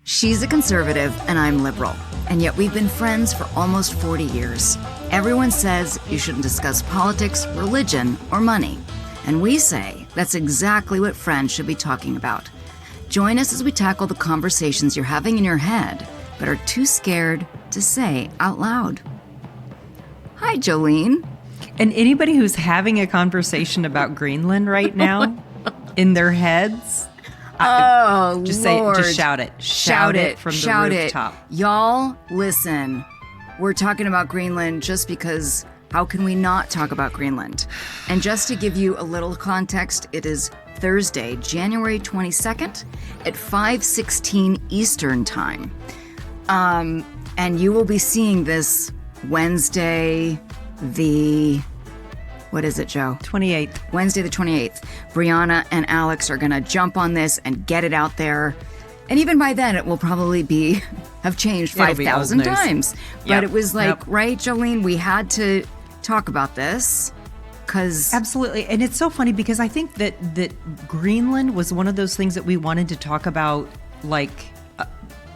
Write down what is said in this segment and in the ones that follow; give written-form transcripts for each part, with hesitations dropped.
She's a conservative and I'm liberal, and yet we've been friends for almost 40 years. Everyone says you shouldn't discuss politics, religion, or money. And we say that's exactly what friends should be talking about. Join us as we tackle the conversations you're having in your head, but are too scared to say out loud. Hi, Jolene. And anybody who's having a conversation about Greenland right now in their heads, just Lord. Just shout it. Shout it from the rooftop. Y'all, listen. We're talking about Greenland just because how can we not talk about Greenland? And just to give you a little context, it is Thursday, January 22nd at 5:16 Eastern Time. And you will be seeing this Wednesday, what is it, Joe? 28th. Wednesday the 28th. Brianna and Alex are going to jump on this and get it out there. And even by then, it will probably have changed 5,000 times. Yep. But it was like, right, Jolene, we had to talk about this because... Absolutely. And it's so funny because I think that Greenland was one of those things that we wanted to talk about, I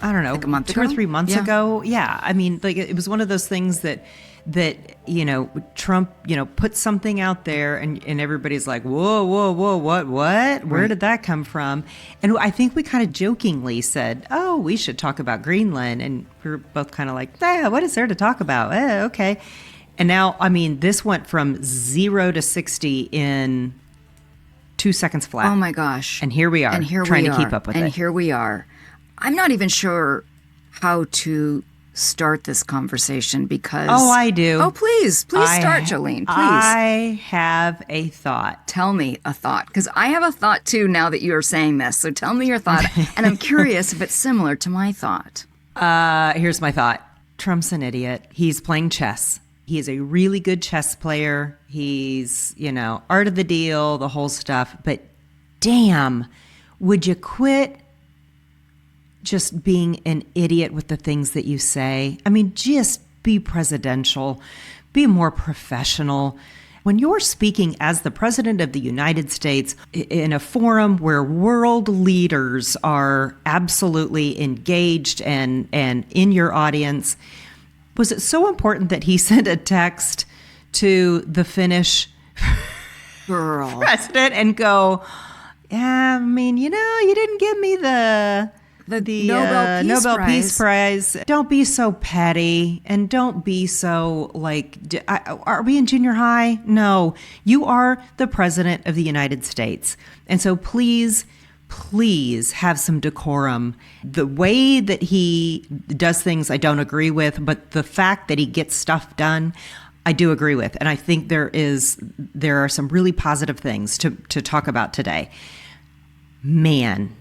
don't know, like a month 2 ago? or 3 months ago. Yeah. I mean, it was one of those things that Trump, put something out there and everybody's like, whoa, what? Where did that come from? And I think we kind of jokingly said, oh, we should talk about Greenland. And we were both kind of like, what is there to talk about? Okay. And now, I mean, this went from 0 to 60 in 2 seconds flat. Oh my gosh. And here we are trying to keep up with it. And here we are. I'm not even sure how to start this conversation because... Oh, I do. Oh, please start, Jolene, please. I have a thought. Tell me a thought, because I have a thought too now that you are saying this. So tell me your thought, and I'm curious if it's similar to my thought. Here's my thought. Trump's an idiot. He's playing chess. He is a really good chess player. He's, art of the deal, the whole stuff. But damn, would you quit just being an idiot with the things that you say? I mean, just be presidential, be more professional. When you're speaking as the president of the United States in a forum where world leaders are absolutely engaged and in your audience, was it so important that he sent a text to the Finnish president and go, yeah, I mean, you didn't give me the Nobel Peace Prize. Don't be so petty and don't be so are we in junior high? No, you are the president of the United States. And so please have some decorum. The way that he does things, I don't agree with, but the fact that he gets stuff done, I do agree with. And I think there are some really positive things to talk about today. Man,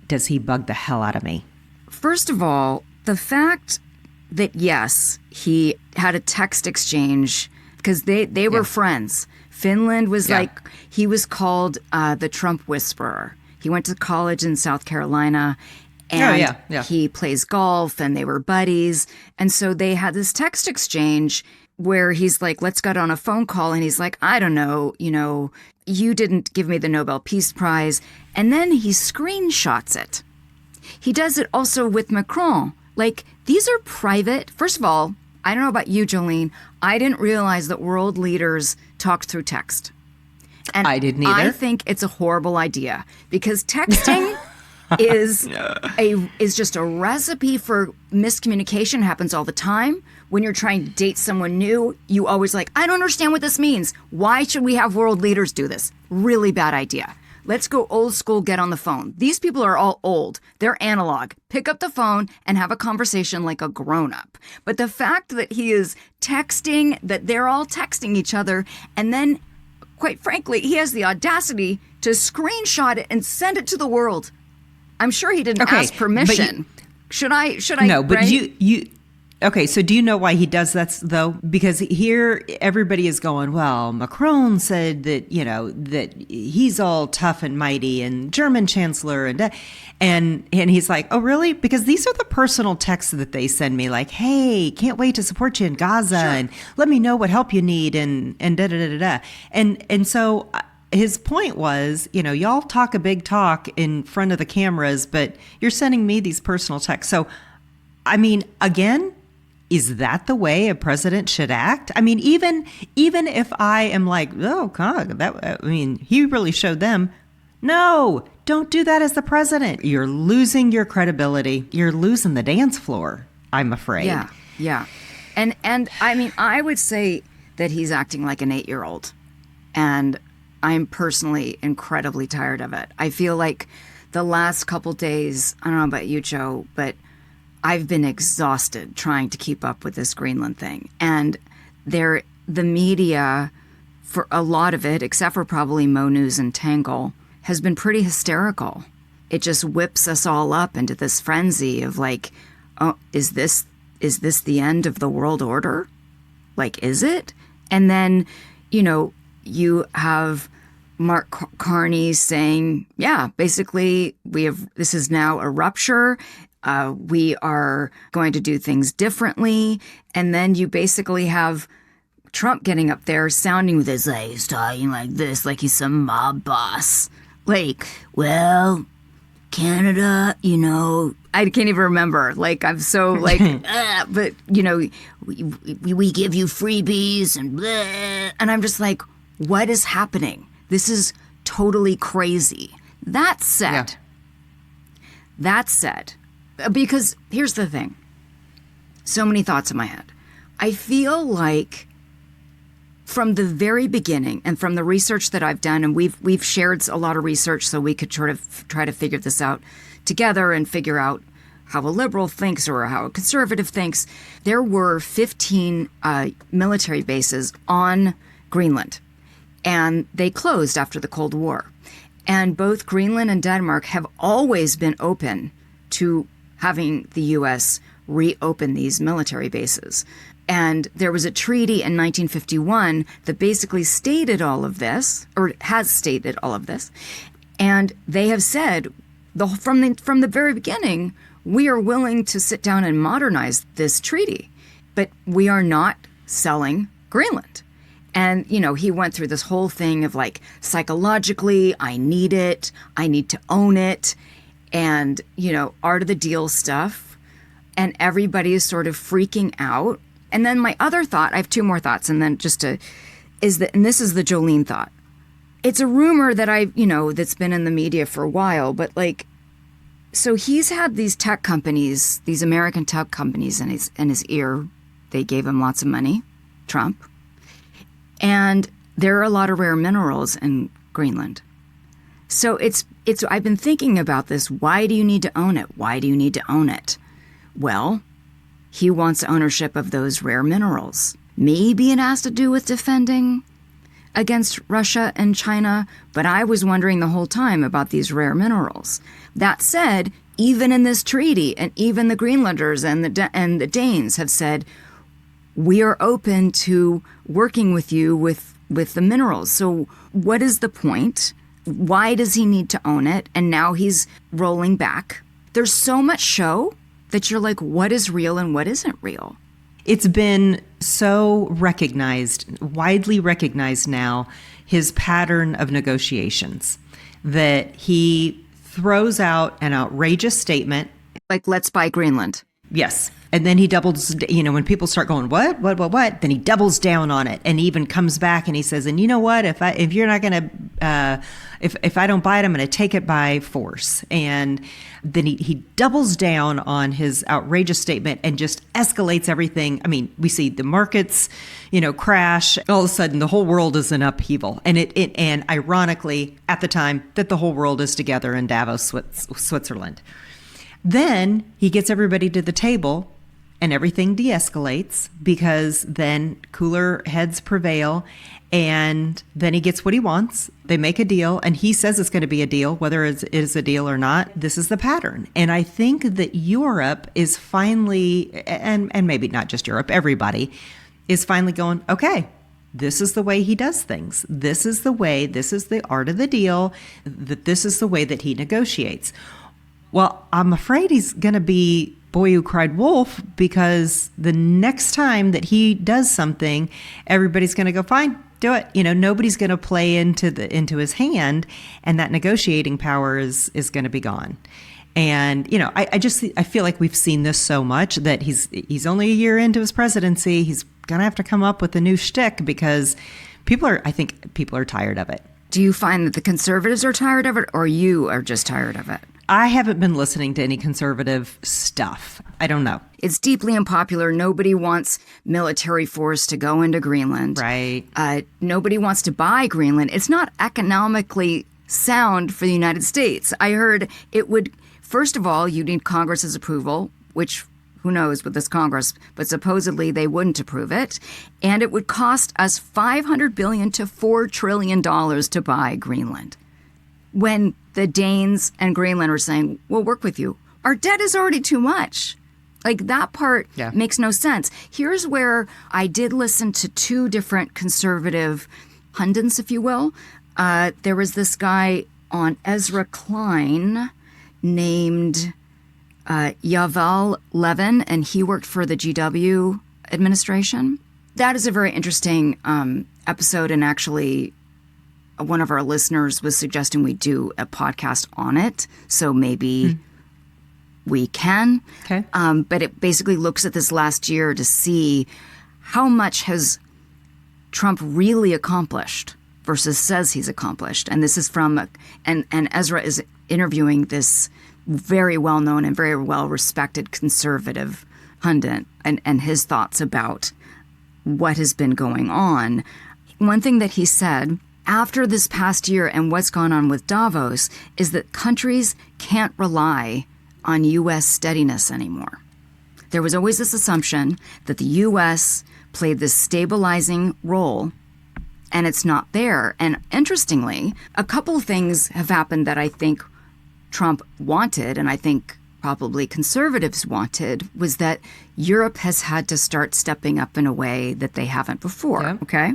does he bug the hell out of me. First of all, the fact that, yes, he had a text exchange because they were friends. Finland was he was called the Trump Whisperer. He went to college in South Carolina and he plays golf and they were buddies. And so they had this text exchange where he's like, let's get on a phone call. And he's like, I don't know, you didn't give me the Nobel Peace Prize. And then he screenshots it. He does it also with Macron. These are private. First of all, I don't know about you, Jolene. I didn't realize that world leaders talked through text. And I didn't either. I think it's a horrible idea because texting is just a recipe for miscommunication. Happens all the time. When you're trying to date someone new, you always I don't understand what this means. Why should we have world leaders do this? Really bad idea. Let's go old school, get on the phone. These people are all old. They're analog. Pick up the phone and have a conversation like a grown-up. But the fact that he is texting, that they're all texting each other, and then, quite frankly, he has the audacity to screenshot it and send it to the world. I'm sure he didn't ask permission. Should I? No, but right? you. Okay, so do you know why he does that, though? Because here everybody is going, well, Macron said that, that he's all tough and mighty and German chancellor and he's like, oh, really? Because these are the personal texts that they send me like, hey, can't wait to support you in Gaza and let me know what help you need and da-da-da-da-da. And so his point was, y'all talk a big talk in front of the cameras, but you're sending me these personal texts. So, I mean, again, is that the way a president should act? I mean, even if I am like, oh God, he really showed them. No, don't do that as the president. You're losing your credibility. You're losing the dance floor, I'm afraid. Yeah. And I mean, I would say that he's acting like an 8-year-old. And I'm personally incredibly tired of it. I feel like the last couple days, I don't know about you, Joe, but I've been exhausted trying to keep up with this Greenland thing. And the media, for a lot of it, except for probably Mo News and Tangle, has been pretty hysterical. It just whips us all up into this frenzy of like, oh, is this the end of the world order? Like, is it? And then, you have Mark Carney saying, yeah, basically this is now a rupture. We are going to do things differently. And then you basically have Trump getting up there sounding with his, like, he's talking like this, like he's some mob boss. Like, well, Canada, I can't even remember. Like, I'm so like, but, we give you freebies and blah. And I'm just like, what is happening? This is totally crazy. That said, because here's the thing. So many thoughts in my head. I feel like from the very beginning and from the research that I've done, and we've shared a lot of research so we could sort of try to figure this out together and figure out how a liberal thinks or how a conservative thinks. There were 15 military bases on Greenland, and they closed after the Cold War. And both Greenland and Denmark have always been open to having the U.S. reopen these military bases. And there was a treaty in 1951 that basically stated all of this, or has stated all of this. And they have said from the very beginning, we are willing to sit down and modernize this treaty, but we are not selling Greenland. And, he went through this whole thing of like, psychologically, I need it, I need to own it, and, art of the deal stuff. And everybody is sort of freaking out. And then my other thought, I have two more thoughts, and then and this is the Jolene thought. It's a rumor that that's been in the media for a while, but like, so he's had these tech companies, these American tech companies in his ear. They gave him lots of money, Trump. And there are a lot of rare minerals in Greenland. So I've been thinking about this. Why do you need to own it? Why do you need to own it? Well, he wants ownership of those rare minerals. Maybe it has to do with defending against Russia and China, but I was wondering the whole time about these rare minerals. That said, even in this treaty, and even the Greenlanders and the Danes have said, we are open to working with you with the minerals. So what is the point? Why does he need to own it? And now he's rolling back. There's so much show that you're like, what is real and what isn't real? It's been so widely recognized now, his pattern of negotiations, that he throws out an outrageous statement. Like, let's buy Greenland. Yes. And then he doubles, when people start going, what, then he doubles down on it and even comes back and he says, and you know what, if you're not going to, if I don't buy it, I'm going to take it by force. And then he doubles down on his outrageous statement and just escalates everything. I mean, we see the markets, crash. All of a sudden, the whole world is in upheaval. And and ironically, at the time that the whole world is together in Davos, Switzerland. Then he gets everybody to the table and everything de-escalates because then cooler heads prevail and then he gets what he wants. They make a deal and he says it's going to be a deal, whether it is a deal or not. This is the pattern. And I think that Europe is finally, and maybe not just Europe, everybody is finally going, okay, this is the way he does things. This is the art of the deal, that this is the way that he negotiates. Well, I'm afraid he's going to be boy who cried wolf because the next time that he does something, everybody's going to go, fine, Do it. Nobody's going to play into his hand, and that negotiating power is going to be gone. And, I feel like we've seen this so much that he's only a year into his presidency. He's going to have to come up with a new shtick because I think people are tired of it. Do you find that the conservatives are tired of it, or you are just tired of it? I haven't been listening to any conservative stuff. I don't know. It's deeply unpopular. Nobody wants military force to go into Greenland. Right. Nobody wants to buy Greenland. It's not economically sound for the United States. I heard it would, first of all, you need Congress's approval, which who knows with this Congress, but supposedly they wouldn't approve it. And it would cost us $500 billion to $4 trillion to buy Greenland. When the Danes and Greenland are saying, we'll work with you. Our debt is already too much. Like, that part makes no sense. Here's where I did listen to two different conservative pundits, if you will. There was this guy on Ezra Klein named Yaval Levin, and he worked for the GW administration. That is a very interesting episode, and actually one of our listeners was suggesting we do a podcast on it, so maybe we can. Okay. But it basically looks at this last year to see how much has Trump really accomplished versus says he's accomplished. And this is from, and Ezra is interviewing this very well-known and very well-respected conservative pundit and his thoughts about what has been going on. One thing that he said after this past year and what's gone on with Davos is that countries can't rely on U.S. steadiness anymore. There was always this assumption that the U.S. played this stabilizing role, and it's not there. And interestingly, a couple of things have happened that I think Trump wanted, and I think probably conservatives wanted, was that Europe has had to start stepping up in a way that they haven't before. Yeah. Okay?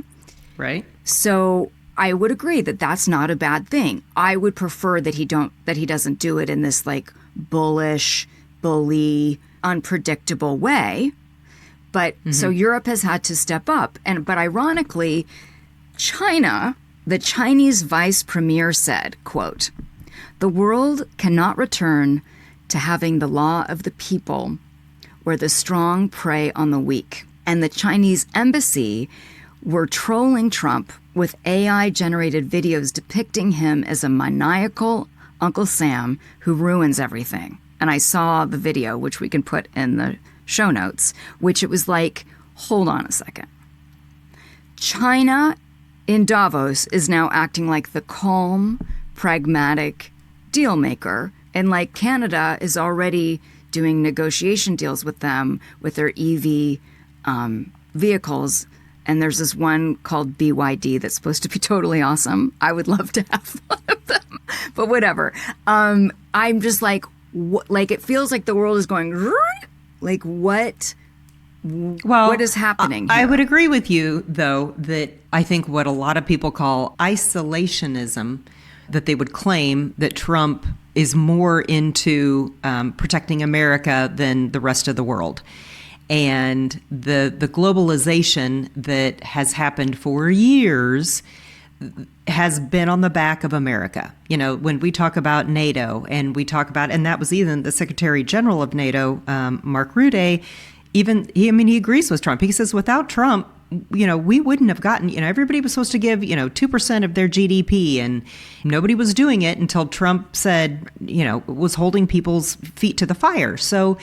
Right. So I would agree that that's not a bad thing. I would prefer that he doesn't do it in this like bullish, bully, unpredictable way. But so Europe has had to step up. But ironically, China, the Chinese vice premier said, quote, "The world cannot return to having the law of the people where the strong prey on the weak." And the Chinese embassy were trolling Trump with AI-generated videos depicting him as a maniacal Uncle Sam who ruins everything. And I saw the video, which we can put in the show notes, which it was like, hold on a second. China in Davos is now acting like the calm, pragmatic deal maker, and like Canada is already doing negotiation deals with them with their EV vehicles. And there's this one called BYD that's supposed to be totally awesome. I would love to have one of them, but whatever. I'm just like it feels like the world is going like what? Well, what is happening I here? would agree with you, though, that I think what a lot of people call isolationism, that they would claim that Trump is more into protecting America than the rest of the world. And the globalization that has happened for years has been on the back of America. You know, when we talk about NATO and we talk about, and that was even the Secretary General of NATO, Mark Rutte, he agrees with Trump. He says without Trump, you know, we wouldn't have gotten, you know, everybody was supposed to give, 2% of their GDP, and nobody was doing it until Trump said, was holding people's feet to the fire. So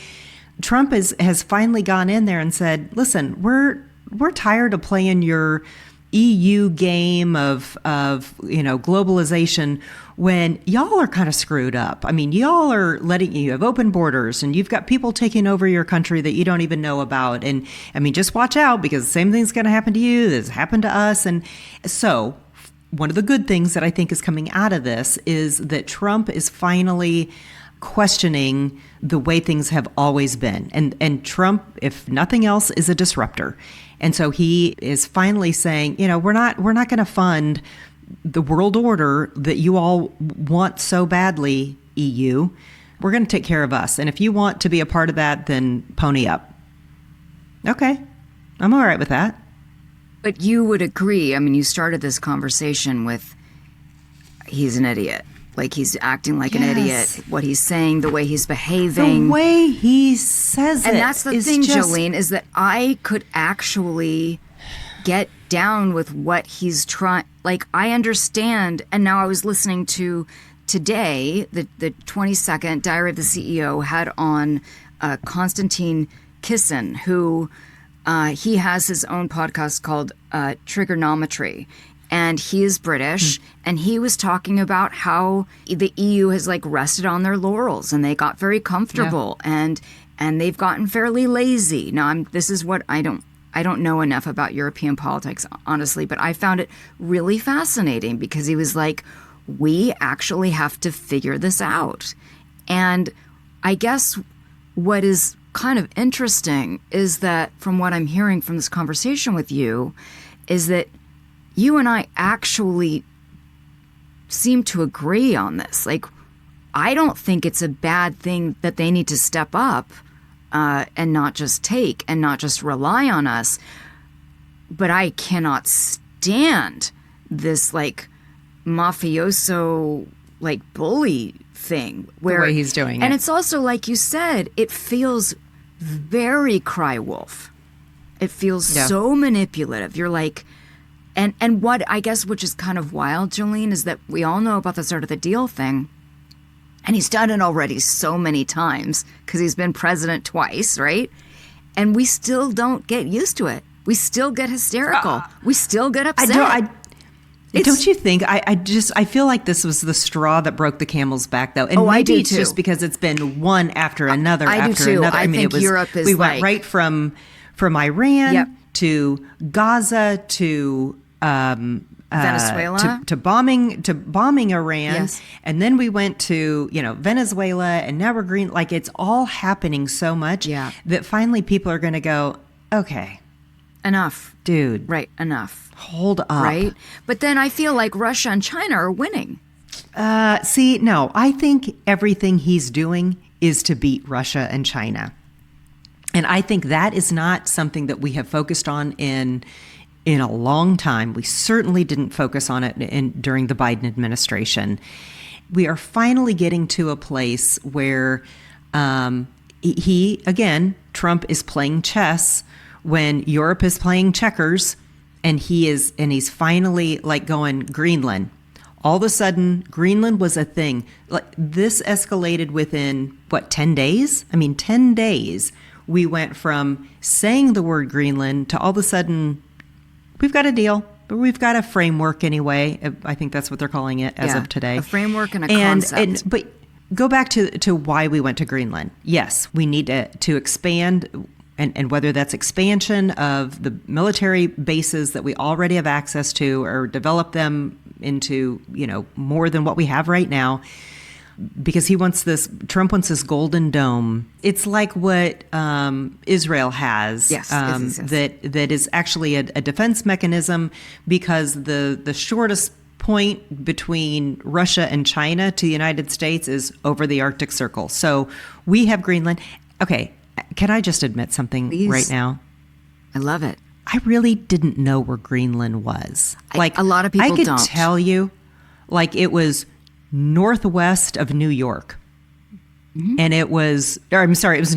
Trump has finally gone in there and said, listen, we're tired of playing your EU game of globalization when y'all are kind of screwed up. I mean, y'all are you have open borders and you've got people taking over your country that you don't even know about. And I mean, just watch out because the same thing's going to happen to you that's happened to us. And so one of the good things that I think is coming out of this is that Trump is finally questioning the way things have always been. And Trump, if nothing else, is a disruptor. And so he is finally saying, we're not going to fund the world order that you all want so badly, EU. We're going to take care of us. And if you want to be a part of that, then pony up. Okay. I'm all right with that. But you would agree, I mean, you started this conversation with, he's an idiot. Like, he's acting like an idiot. What he's saying, the way he's behaving. The way he says it. And that's the thing, Jolene, is that I could actually get down with what he's trying. Like, I understand. And now I was listening to today, the 22nd Diary of the CEO had on Konstantin Kisin, who he has his own podcast called Trigonometry. And he is British, and he was talking about how the EU has like rested on their laurels, and they got very comfortable, and they've gotten fairly lazy. Now, this is what I don't know enough about European politics, honestly, but I found it really fascinating because he was like, we actually have to figure this out. And I guess what is kind of interesting is that from what I'm hearing from this conversation with you is that you and I actually seem to agree on this. Like, I don't think it's a bad thing that they need to step up and not just take and not just rely on us. But I cannot stand this, like, mafioso, like, bully thing. Where, the way he's doing it. And it's also, like you said, it feels very cry wolf. It feels so manipulative. You're like... And what I guess, which is kind of wild, Jolene, is that we all know about the sort of the deal thing. And he's done it already so many times because he's been president twice, right? And we still don't get used to it. We still get hysterical. We still get upset. Don't you think? I feel like this was the straw that broke the camel's back, though. And maybe I do it's too. just because it's been one after another I after do too. another. I mean, think Europe is we went right from Iran to Gaza to Venezuela to bombing Iran, and then we went to Venezuela, and now we're green. Like, it's all happening so much that finally people are going to go, okay, enough, dude, right? Enough. Hold up, right? But then I feel like Russia and China are winning. See, no, I think everything he's doing is to beat Russia and China, and I think that is not something that we have focused on in a long time. We certainly didn't focus on it during the Biden administration. We are finally getting to a place where Trump is playing chess when Europe is playing checkers, and he's finally like going Greenland. All of a sudden, Greenland was a thing. Like, this escalated within 10 days? I mean, 10 days. We went from saying the word Greenland to all of a sudden, we've got a deal, but we've got a framework anyway. I think that's what they're calling it as of today. A framework and a concept. But go back to why we went to Greenland. Yes, we need to expand, and whether that's expansion of the military bases that we already have access to, or develop them into more than what we have right now. Because Trump wants this golden dome. It's like what Israel has, yes. That is actually a defense mechanism, because the shortest point between Russia and China to the United States is over the Arctic Circle. So we have Greenland. Okay, can I just admit something right now? I love it. I really didn't know where Greenland was. A lot of people don't. I could tell you, like, it was northwest of New York. Mm-hmm. And it was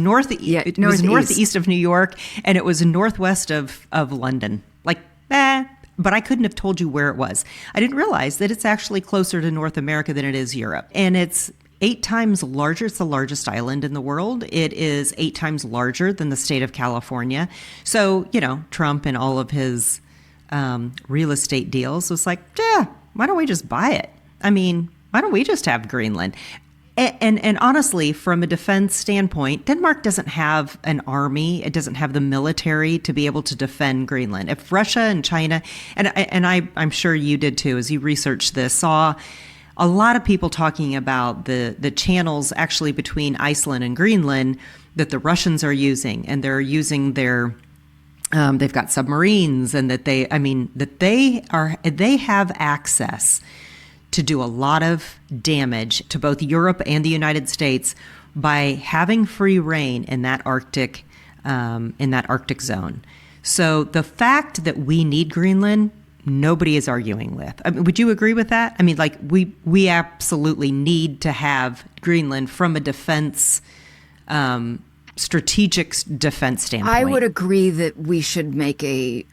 northeast of New York, and it was northwest of London. Like, but I couldn't have told you where it was. I didn't realize that it's actually closer to North America than it is Europe. And it's 8 times larger. It's the largest island in the world. It is 8 times larger than the state of California. So, Trump and all of his real estate deals was like, why don't we just buy it? I mean, why don't we just have Greenland? And honestly, from a defense standpoint, Denmark doesn't have an army. It doesn't have the military to be able to defend Greenland. If Russia and China, and I'm sure you did too, as you researched this, saw a lot of people talking about the channels actually between Iceland and Greenland that the Russians are using, and they're using their they've got submarines, and that they have access to do a lot of damage to both Europe and the United States by having free reign in that Arctic zone. So the fact that we need Greenland, nobody is arguing with. I mean, would you agree with that? I mean, like we absolutely need to have Greenland from a defense, strategic defense standpoint. I would agree that we should make a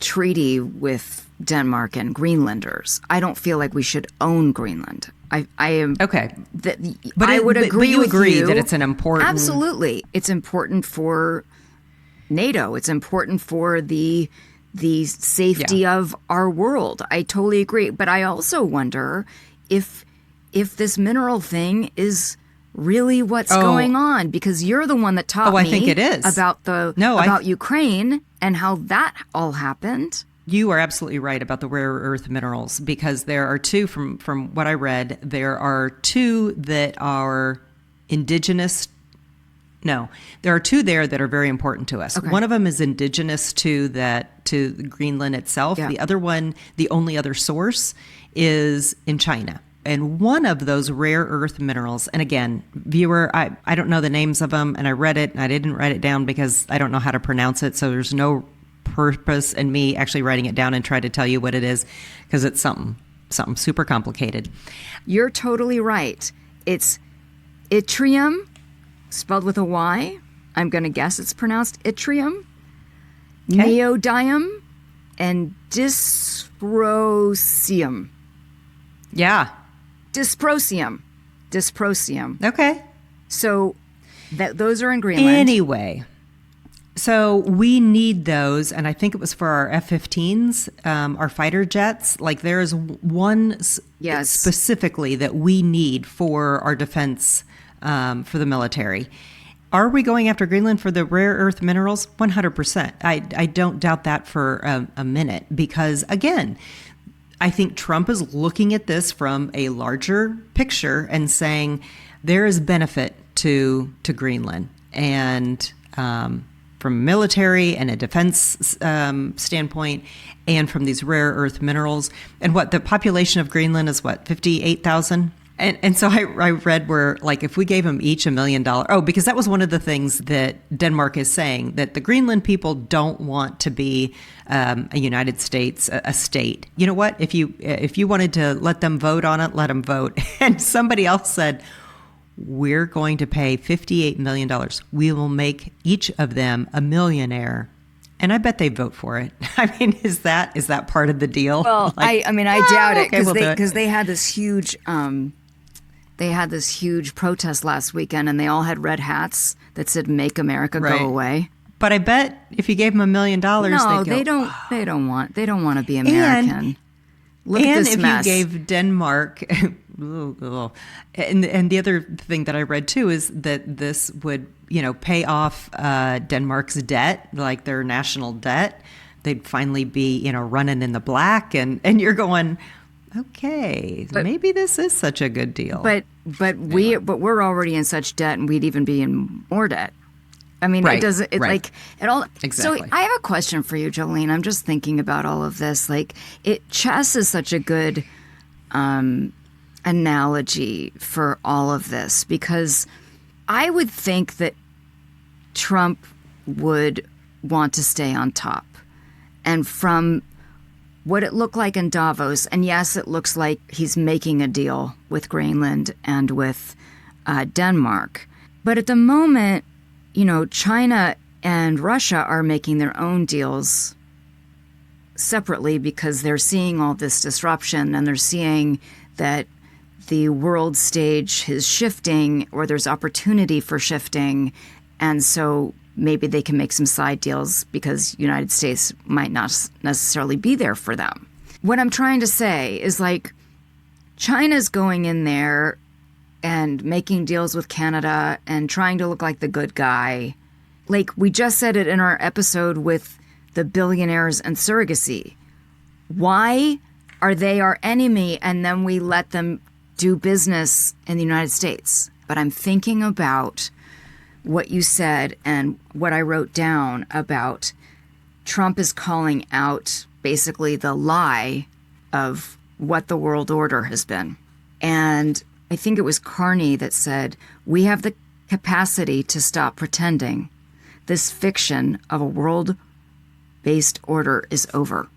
treaty with Denmark and Greenlanders. I don't feel like we should own Greenland. I am okay, but I would agree. But you with agree you. that it's an important. Absolutely, it's important for NATO. It's important for the safety of our world. I totally agree. But I also wonder if this mineral thing is really what's going on, because you're the one that taught me I think it is. about Ukraine and how that all happened. You are absolutely right about the rare earth minerals, because there are two, from what I read, there are two that are indigenous. No, there are two there that are very important to us. Okay. One of them is indigenous to Greenland itself. Yeah. The other one, the only other source, is in China. And one of those rare earth minerals, and again, viewer, I don't know the names of them, and I read it, and I didn't write it down because I don't know how to pronounce it, so there's no purpose in me actually writing it down and try to tell you what it is, because it's something super complicated. You're totally right. It's yttrium, spelled with a Y. I'm going to guess it's pronounced yttrium, neodymium, and dysprosium. Yeah. Dysprosium. Okay. So those are in Greenland. Anyway, so we need those, and I think it was for our F-15s, our fighter jets. Like, there is one specifically that we need for our defense, for the military. Are we going after Greenland for the rare earth minerals? 100%. I don't doubt that for a minute, because, again, I think Trump is looking at this from a larger picture and saying there is benefit to Greenland, and from a military and a defense standpoint, and from these rare earth minerals. And what the population of Greenland is, 58,000? And so I read where, like, if we gave them each $1 million, because that was one of the things that Denmark is saying, that the Greenland people don't want to be a United States, a state. You know what? If you wanted to let them vote on it, let them vote. And somebody else said, we're going to pay $58 million. We will make each of them a millionaire. And I bet they vote for it. I mean, is that part of the deal? Well, like, I doubt it, because they had this huge protest last weekend, and they all had red hats that said "Make America Go Away." But I bet if you gave them $1 million, no, they don't. They don't want to be American. Look at this mess. You gave Denmark, and the other thing that I read too is that this would, pay off Denmark's debt, like their national debt. They'd finally be, running in the black, and you're going, okay, maybe this is such a good deal. But we're already in such debt, and we'd even be in more debt. I mean, it doesn't, like, it all. Exactly. So I have a question for you, Jolene. I'm just thinking about all of this. Like, chess is such a good analogy for all of this, because I would think that Trump would want to stay on top. And from what it looked like in Davos, and yes, it looks like he's making a deal with Greenland and with Denmark. But at the moment, China and Russia are making their own deals separately, because they're seeing all this disruption, and they're seeing that the world stage is shifting, or there's opportunity for shifting. And so maybe they can make some side deals, because United States might not necessarily be there for them. What I'm trying to say is, like, China's going in there and making deals with Canada and trying to look like the good guy. Like, we just said it in our episode with the billionaires and surrogacy. Why are they our enemy, and then we let them do business in the United States? But I'm thinking about what you said and what I wrote down about Trump is calling out basically the lie of what the world order has been. And I think it was Carney that said, we have the capacity to stop pretending. This fiction of a world based order is over.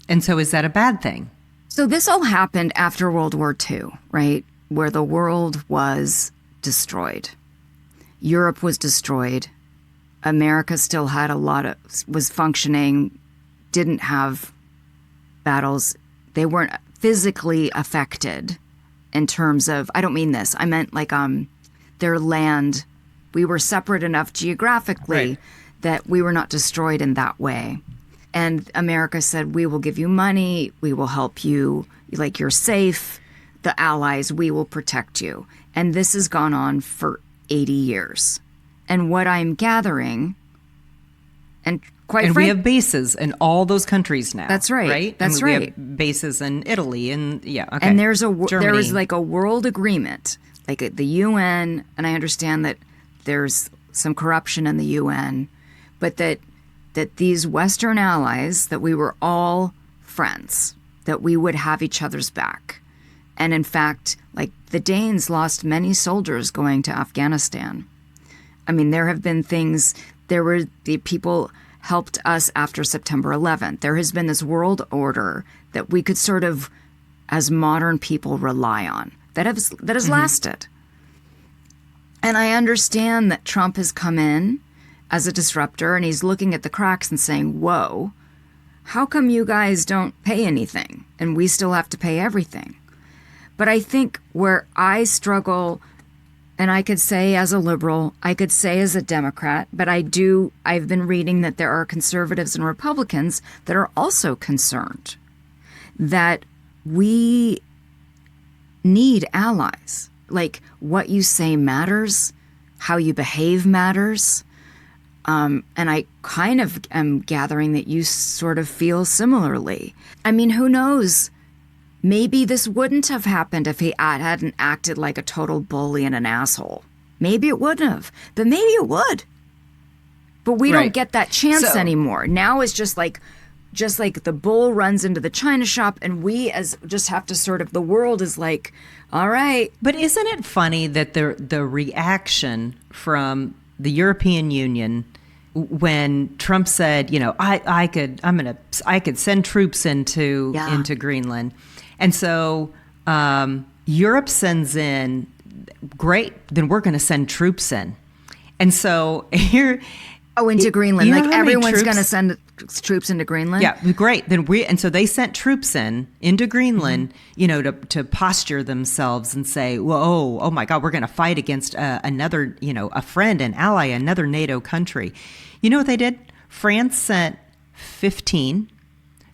And so is that a bad thing? So this all happened after World War II, right? Where the world was destroyed. Europe was destroyed. America still had was functioning, didn't have battles. They weren't physically affected in terms of, I don't mean this, I meant like their land. We were separate enough geographically that we were not destroyed in that way. And America said, we will give you money, we will help you, like you're safe, the allies, we will protect you. And this has gone on for 80 years. And what I'm gathering, and we have bases in all those countries now. That's right. Right? That's we right. have bases in Italy and okay. And there is Germany. like a world agreement, like the UN, and I understand that there's some corruption in the UN, but that these Western allies, that we were all friends, that we would have each other's back. And in fact, like the Danes lost many soldiers going to Afghanistan. I mean, there have been things, the people helped us after September 11th. There has been this world order that we could sort of, as modern people, rely on, that has lasted. And I understand that Trump has come in as a disruptor, and he's looking at the cracks and saying, whoa, how come you guys don't pay anything and we still have to pay everything? But I think where I struggle, and I could say as a liberal, I could say as a Democrat, but I've been reading that there are conservatives and Republicans that are also concerned that we need allies. Like, what you say matters, how you behave matters. And I kind of am gathering that you sort of feel similarly. I mean, who knows? Maybe this wouldn't have happened if he hadn't acted like a total bully and an asshole. Maybe it wouldn't have, but maybe it would. But we don't get that chance anymore. Now it's just like the bull runs into the china shop, and we just have to sort of, the world is like, all right. But isn't it funny that the reaction from the European Union when Trump said, I could send troops into Greenland. And so Europe sends in, great, then we're going to send troops in. And so here... into Greenland. Like everyone's going to send troops into Greenland? Yeah, great. And so they sent troops into Greenland, to posture themselves and say, whoa, oh my God, we're going to fight against another, a friend, an ally, another NATO country. You know what they did? France sent 15.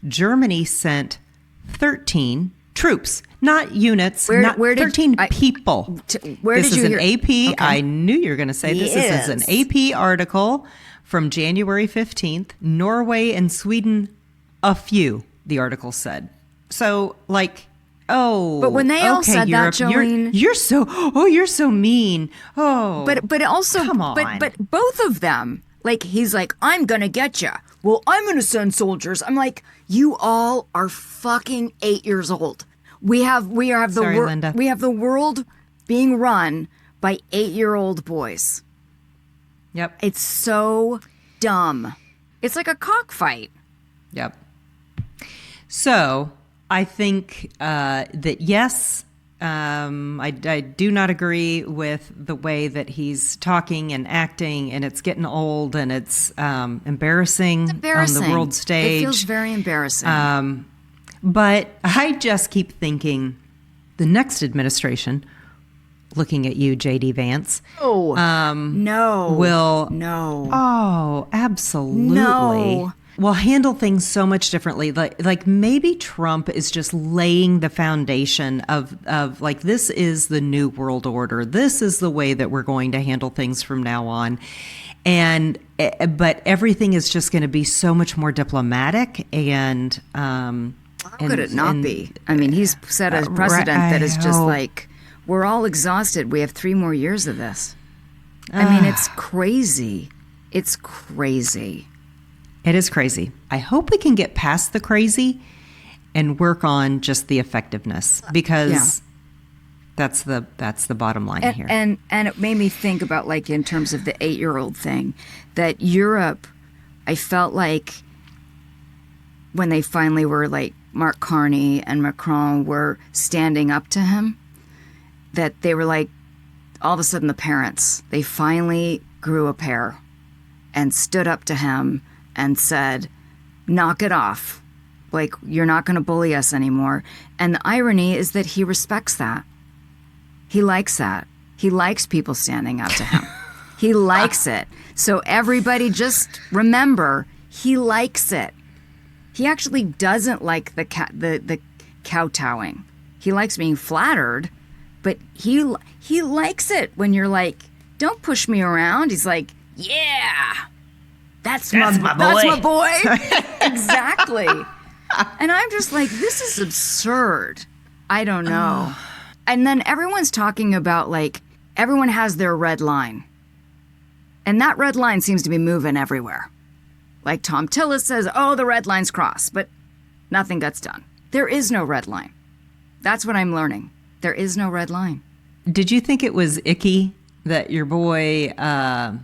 Germany sent 13 troops, not units, not 13 people. Where this did you hear? This is an AP. Okay. I knew you were going to say this. This is an AP article from January 15th. Norway and Sweden, a few, the article said. So, like, but when they all said Europe, that, Jolene, you're so mean. But also, come on. But both of them, like, he's like, I'm gonna get you. Well, I'm gonna send soldiers. I'm like, you all are fucking 8 years old. We have the world being run by 8-year-old boys. Yep. It's so dumb. It's like a cockfight. Yep. So I think that, yes, I do not agree with the way that he's talking and acting, and it's getting old, and it's embarrassing on the world stage. It feels very embarrassing. But I just keep thinking the next administration, looking at you, J.D. Vance. No. Oh, absolutely. No. Will handle things so much differently. Like maybe Trump is just laying the foundation of like, this is the new world order. This is the way that we're going to handle things from now on. But everything is just going to be so much more diplomatic and how could it not be? I mean, he's set a precedent that is just like, we're all exhausted. We have 3 more years of this. I mean, it's crazy. It's crazy. It is crazy. I hope we can get past the crazy and work on just the effectiveness, because that's the bottom line here. And it made me think about, like, in terms of the 8-year-old thing, that Europe, I felt like when they finally were like, Mark Carney and Macron were standing up to him, that they were like, all of a sudden the parents, they finally grew a pair and stood up to him and said, knock it off. Like, you're not going to bully us anymore. And the irony is that he respects that. He likes that. He likes people standing up to him. He likes it. So everybody just remember, he likes it. He actually doesn't like the kowtowing. He likes being flattered, but he likes it when you're like, don't push me around. He's like, yeah, that's my boy. That's my boy. Exactly. And I'm just like, this is absurd. I don't know. And then everyone's talking about, like, everyone has their red line. And that red line seems to be moving everywhere. Like Tom Tillis says, oh, the red line's crossed, but nothing gets done. There is no red line. That's what I'm learning. There is no red line. Did you think it was icky that your boy, my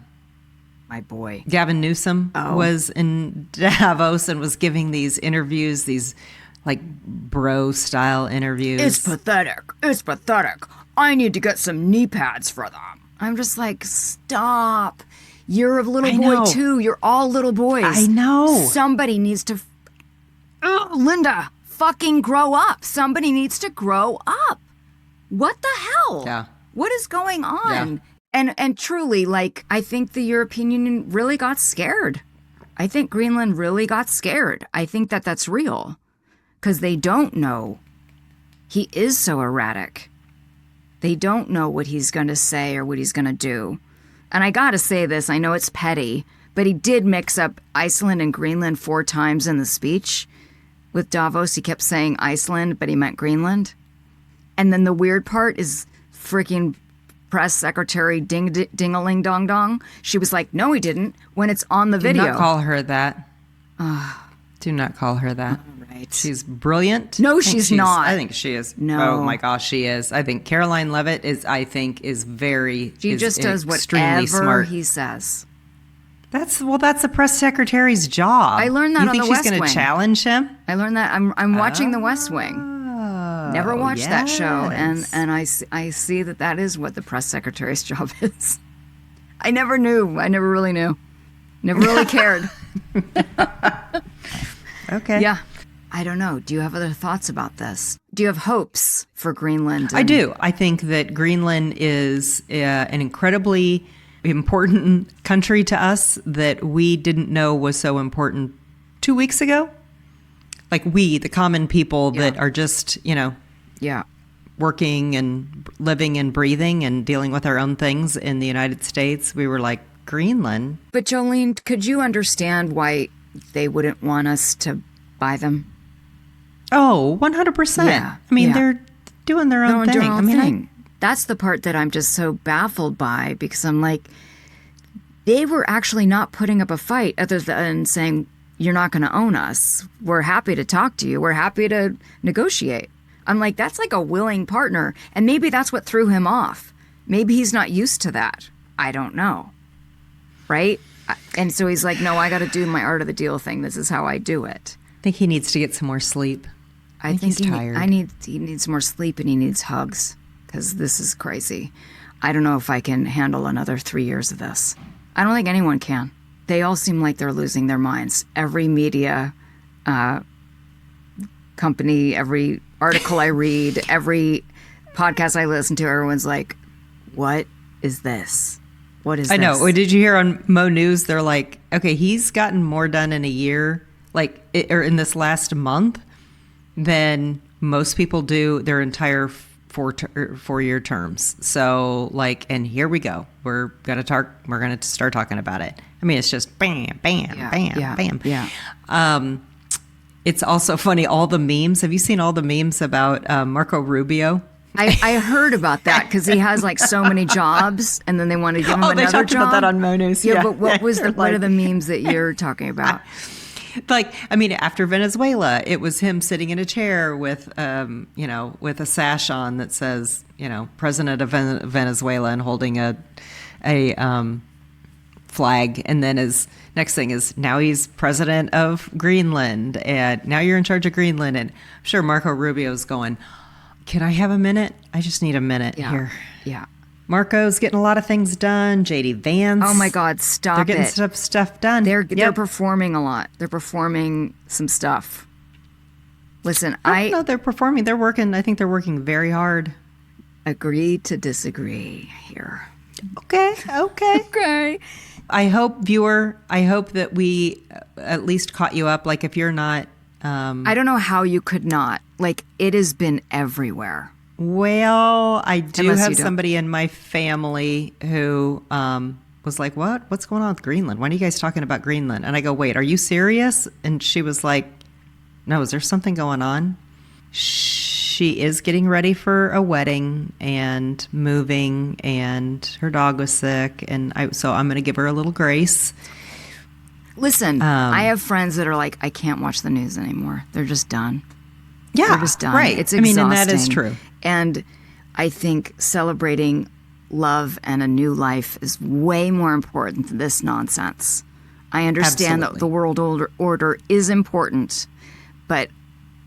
boy, Gavin Newsom, was in Davos and was giving these interviews, these like bro-style interviews? It's pathetic. It's pathetic. I need to get some knee pads for them. I'm just like, stop. You're a little boy too. You're all little boys. I know. Somebody needs to, Linda, fucking grow up. Somebody needs to grow up. What the hell? Yeah. What is going on? Yeah. And truly, like, I think the European Union really got scared. I think Greenland really got scared. I think that that's real. Because they don't know. He is so erratic. They don't know what he's going to say or what he's going to do. And I got to say this, I know it's petty, but he did mix up Iceland and Greenland 4 times in the speech. With Davos, he kept saying Iceland, but he meant Greenland. And then the weird part is freaking press secretary Ding-a-ling Dong Dong. She was like, no, he didn't, when it's on the video. Do not call her that. Do not call her that. Right. She's brilliant. No, she's not. I think she is. No. Oh my gosh, she is. I think Caroline Leavitt is very. She just does whatever smart. He says. That's the press secretary's job. I learned that on the West Wing. You think she's going to challenge him? I learned that. I'm watching the West Wing. Never watched that show, and I see that is what the press secretary's job is. I never knew. I never really knew. Never really cared. Okay. Yeah. I don't know. Do you have other thoughts about this? Do you have hopes for Greenland? I do. I think that Greenland is an incredibly important country to us that we didn't know was so important 2 weeks ago. Like we, the common people that are just, working and living and breathing and dealing with our own things in the United States. We were like, Greenland. But Jolene, could you understand why they wouldn't want us to buy them? Oh, 100%. Yeah, I mean, they're doing their own thing. That's the part that I'm just so baffled by, because I'm like, they were actually not putting up a fight other than saying, you're not going to own us. We're happy to talk to you. We're happy to negotiate. I'm like, that's like a willing partner. And maybe that's what threw him off. Maybe he's not used to that. I don't know. Right? And so he's like, no, I got to do my art of the deal thing. This is how I do it. I think he needs to get some more sleep. I think he's tired. He needs more sleep and he needs hugs, because this is crazy. I don't know if I can handle another 3 years of this. I don't think anyone can. They all seem like they're losing their minds. Every media company, every article I read, every podcast I listen to, everyone's like, what is this? What is this? I know. Did you hear on Mo News? They're like, okay, he's gotten more done in a year, or in this last month, than most people do their entire 4-year terms. So and here we go. We're gonna start talking about it. I mean, it's just bam, bam, bam. Yeah. It's also funny, all the memes. Have you seen all the memes about Marco Rubio? I heard about that, because he has so many jobs, and then they want to give him another job. They talked about that on Mo News. Yeah, but what are the memes that you're talking about? After Venezuela, it was him sitting in a chair with, with a sash on that says, President of Venezuela, and holding a flag. And then his next thing is now he's president of Greenland, and now you're in charge of Greenland. And I'm sure Marco Rubio's going, can I have a minute? I just need a minute here. Yeah. Marco's getting a lot of things done. JD Vance. Oh my God, stop it. They're getting stuff done. They're performing a lot. They're performing some stuff. Listen, I don't know they're performing. They're working. I think they're working very hard. Agree to disagree here. Okay. I hope that we at least caught you up. Like if you're not... I don't know how you could not. Like it has been everywhere. Well, I do have somebody in my family who was like, what's going on with Greenland? When are you guys talking about Greenland? And I go, wait, are you serious? And she was like, no, is there something going on? She is getting ready for a wedding and moving, and her dog was sick. And so I'm going to give her a little grace. Listen, I have friends that are like, I can't watch the news anymore. They're just done. Yeah, they're just done. Right. It's exhausting. And that is true. And I think celebrating love and a new life is way more important than this nonsense. I understand that the world order is important, but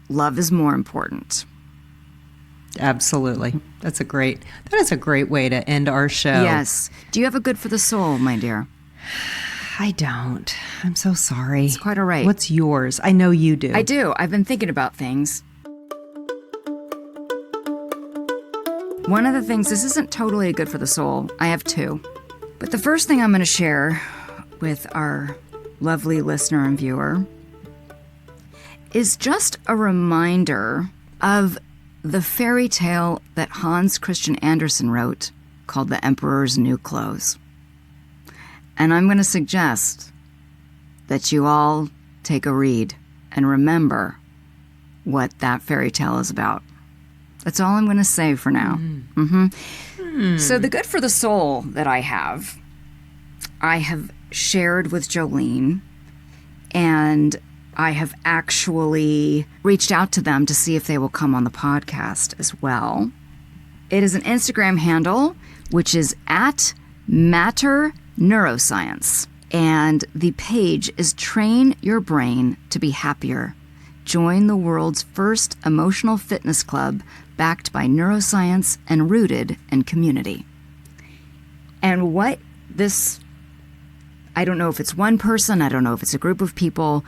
love is more important. Absolutely. That is a great way to end our show. Yes. Do you have a good for the soul, my dear? I don't. I'm so sorry. It's quite all right. What's yours? I know you do. I do. I've been thinking about things. One of the things, this isn't totally good for the soul. I have two. But the first thing I'm going to share with our lovely listener and viewer is just a reminder of the fairy tale that Hans Christian Andersen wrote called The Emperor's New Clothes. And I'm going to suggest that you all take a read and remember what that fairy tale is about. That's all I'm going to say for now. So the good for the soul that I have shared with Jolene, and I have actually reached out to them to see if they will come on the podcast as well. It is an Instagram handle, which is at Matter Neuroscience. And the page is Train Your Brain to Be Happier. Join the world's first emotional fitness club backed by neuroscience and rooted in community. And what this, I don't know if it's one person, I don't know if it's a group of people,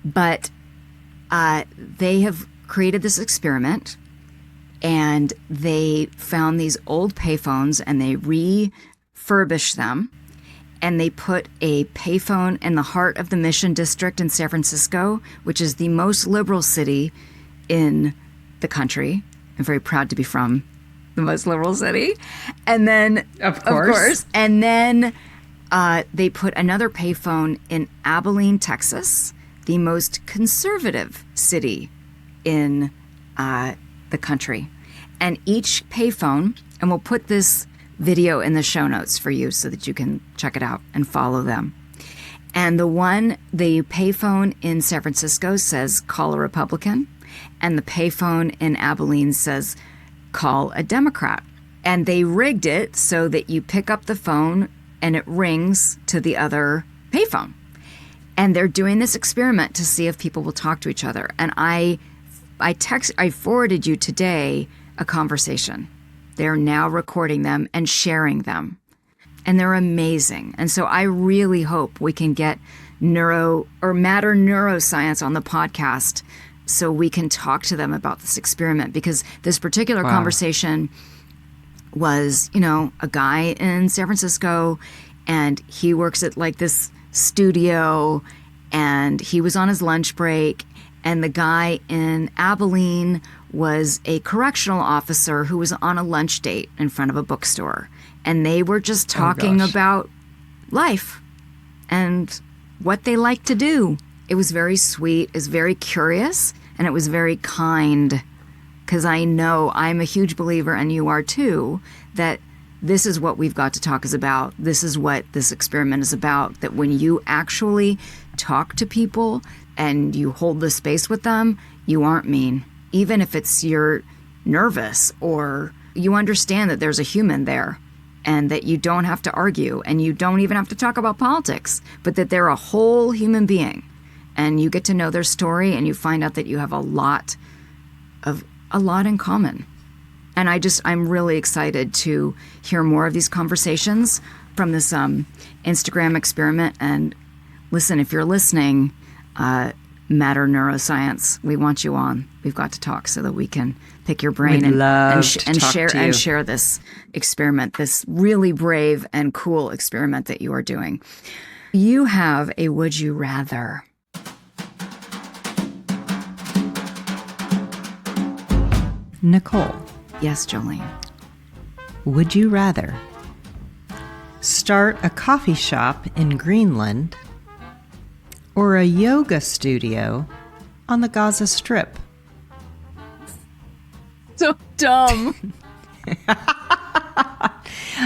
but they have created this experiment, and they found these old payphones and they refurbished them, and they put a payphone in the heart of the Mission District in San Francisco, which is the most liberal city in the country. I'm very proud to be from the most liberal city. And then, of course, and then they put another payphone in Abilene, Texas, the most conservative city in the country. And each payphone, and we'll put this video in the show notes for you so that you can check it out and follow them. And the payphone in San Francisco says, call a Republican. And the payphone in Abilene says, call a Democrat. And they rigged it so that you pick up the phone and it rings to the other payphone. And they're doing this experiment to see if people will talk to each other. And I forwarded you today a conversation. They're now recording them and sharing them. And they're amazing. And so I really hope we can get Matter Neuroscience on the podcast so we can talk to them about this experiment, because this particular conversation was, a guy in San Francisco, and he works at like this studio, and he was on his lunch break, and the guy in Abilene was a correctional officer who was on a lunch date in front of a bookstore, and they were just talking about life and what they like to do. It was very sweet, it was very curious, and it was very kind, because I know I'm a huge believer, and you are too, that this is what we've got to talk about. This is what this experiment is about, that when you actually talk to people and you hold the space with them, you aren't mean. Even if you're nervous or you understand that there's a human there. and that you don't have to argue and you don't even have to talk about politics, but that they're a whole human being, and you get to know their story and you find out that you have a lot in common. And I'm really excited to hear more of these conversations from this Instagram experiment. And listen, if you're listening, Matter Neuroscience, we want you on. We've got to talk so that we can pick your brain and share this experiment, this really brave and cool experiment that you are doing. You have a would you rather. Nicole. Yes, Jolene. Would you rather start a coffee shop in Greenland or a yoga studio on the Gaza Strip? So dumb.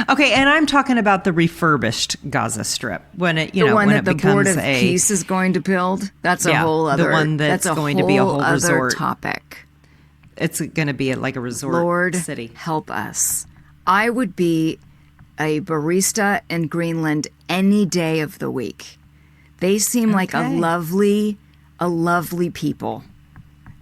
Okay, and I'm talking about the refurbished Gaza Strip when it, the one when that it the becomes Board of Peace is going to build. That's a whole other. The one that's going to be a whole resort topic. It's going to be like a resort Lord, city. Help us. I would be a barista in Greenland any day of the week. They seem like a lovely people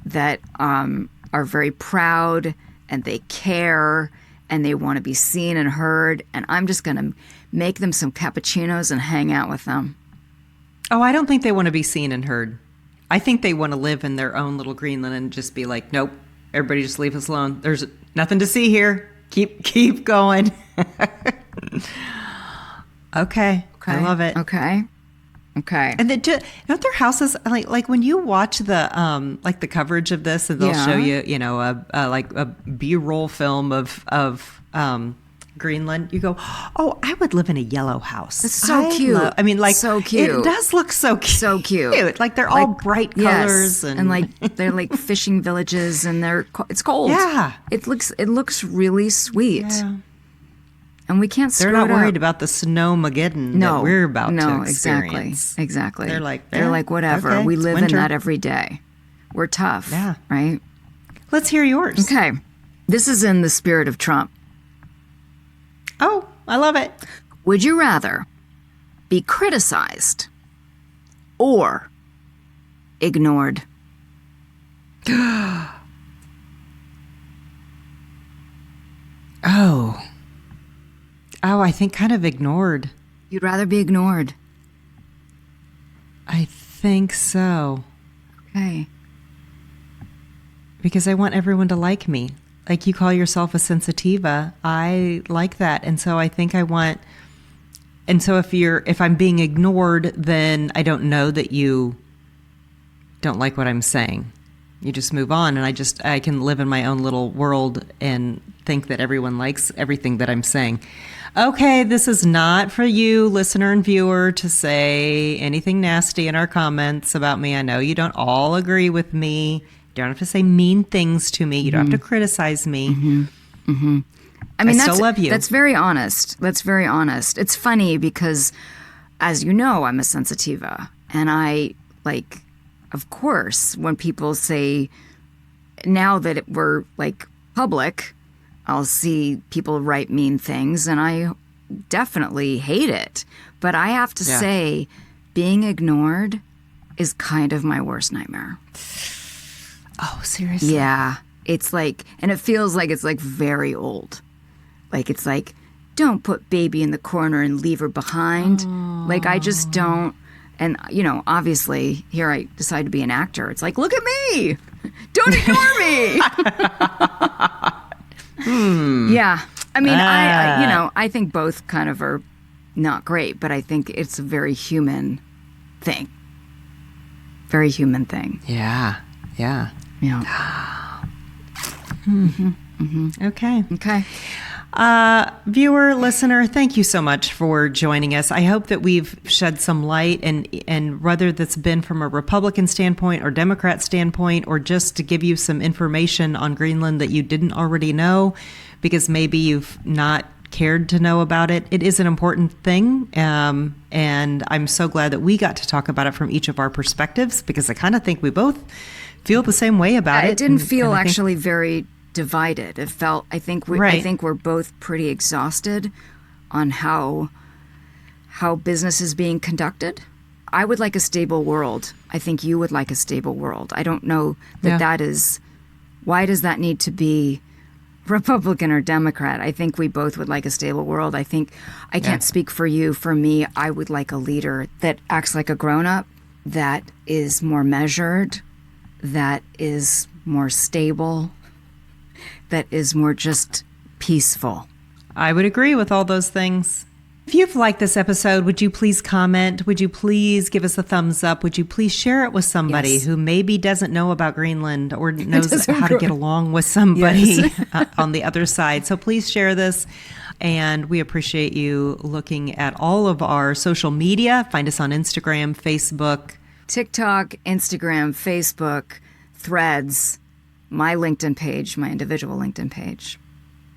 that are very proud, and they care, and they want to be seen and heard. And I'm just going to make them some cappuccinos and hang out with them. Oh, I don't think they want to be seen and heard. I think they want to live in their own little Greenland and just be like, nope, everybody just leave us alone. There's nothing to see here. Keep going. Okay. I love it. Okay. And don't their houses like when you watch the like the coverage of this, and they'll show you a B-roll film of Greenland, you go, oh, I would live in a yellow house. It's so cute. So cute. It does look so cute. So cute. Like they're all bright colors, and like they're like fishing villages, and it's cold. Yeah. It looks really sweet. Yeah. And we can't screw it up. They're not worried up. about the snowmageddon that we're about to experience. Exactly. They're like, whatever. Okay, we live winter. in that every day. We're tough. Yeah. Right? Let's hear yours. Okay. This is in the spirit of Trump. Oh, I love it. Would you rather be criticized or ignored? Oh, I think kind of ignored. You'd rather be ignored. I think so. Okay. Because I want everyone to like me. Like you call yourself a sensitiva. I like that. And so I think I want, and so if I'm being ignored, then I don't know that you don't like what I'm saying. You just move on, and I can live in my own little world and think that everyone likes everything that I'm saying. Okay, this is not for you, listener and viewer, to say anything nasty in our comments about me. I know you don't all agree with me. You don't have to say mean things to me. You don't have to criticize me. I mean, I still love you. That's very honest. It's funny because, as you know, I'm a sensitiva, and I like, of course, when people say, now that we're like public, I'll see people write mean things, and I definitely hate it. But I have to say, being ignored is kind of my worst nightmare. Oh, seriously? Yeah. It's like, and it feels like it's like very old. Like it's like, don't put baby in the corner and leave her behind. Oh. Like I just don't. And, obviously, here I decide to be an actor. It's like, look at me. Don't ignore me. Yeah. I mean, I think both kind of are not great, but I think it's a very human thing. Very human thing. Yeah. Yeah. Okay. Viewer, listener, thank you so much for joining us. I hope that we've shed some light, and whether that's been from a Republican standpoint or Democrat standpoint, or just to give you some information on Greenland that you didn't already know, because maybe you've not cared to know about it. It is an important thing, and I'm so glad that we got to talk about it from each of our perspectives, because I kind of think we both feel the same way about it. It didn't feel actually very divided. It felt, I think we're both pretty exhausted on how business is being conducted. I would like a stable world. I think you would like a stable world. I don't know that is, why does that need to be Republican or Democrat? I think we both would like a stable world. I think, I can't speak for you. For me, I would like a leader that acts like a grown-up, that is more measured, that is more stable, that is more just peaceful. I would agree with all those things. If you've liked this episode, would you please comment? Would you please give us a thumbs up? Would you please share it with somebody who maybe doesn't know about Greenland or knows how to get along with somebody on the other side? So please share this. And we appreciate you looking at all of our social media. Find us on Instagram, Facebook, TikTok, Instagram, Facebook, Threads, my LinkedIn page, my individual LinkedIn page.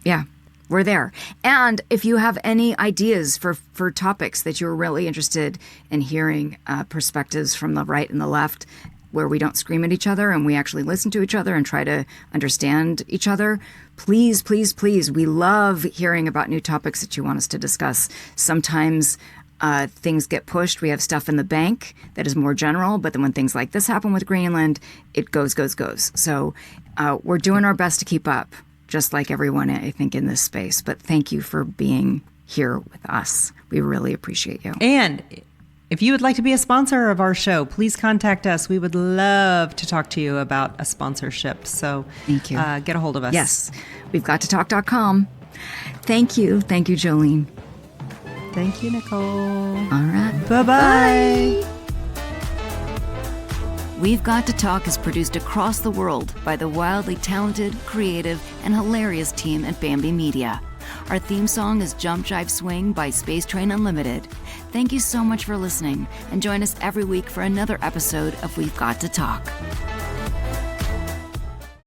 Yeah. We're there. And if you have any ideas for topics that you're really interested in hearing, perspectives from the right and the left, where we don't scream at each other and we actually listen to each other and try to understand each other, please, please, please. We love hearing about new topics that you want us to discuss. Sometimes things get pushed. We have stuff in the bank that is more general, but then when things like this happen with Greenland, it goes. So we're doing our best to keep up, just like everyone, I think, in this space. But thank you for being here with us. We really appreciate you. And if you would like to be a sponsor of our show, please contact us. We would love to talk to you about a sponsorship. So thank you. Get a hold of us. Yes. We've got to talk.com. Thank you. Thank you, Jolene. Thank you, Nicole. All right. Bye-bye. Bye. We've Got to Talk is produced across the world by the wildly talented, creative, and hilarious team at Bambi Media. Our theme song is Jump Jive Swing by Space Train Unlimited. Thank you so much for listening, and join us every week for another episode of We've Got to Talk.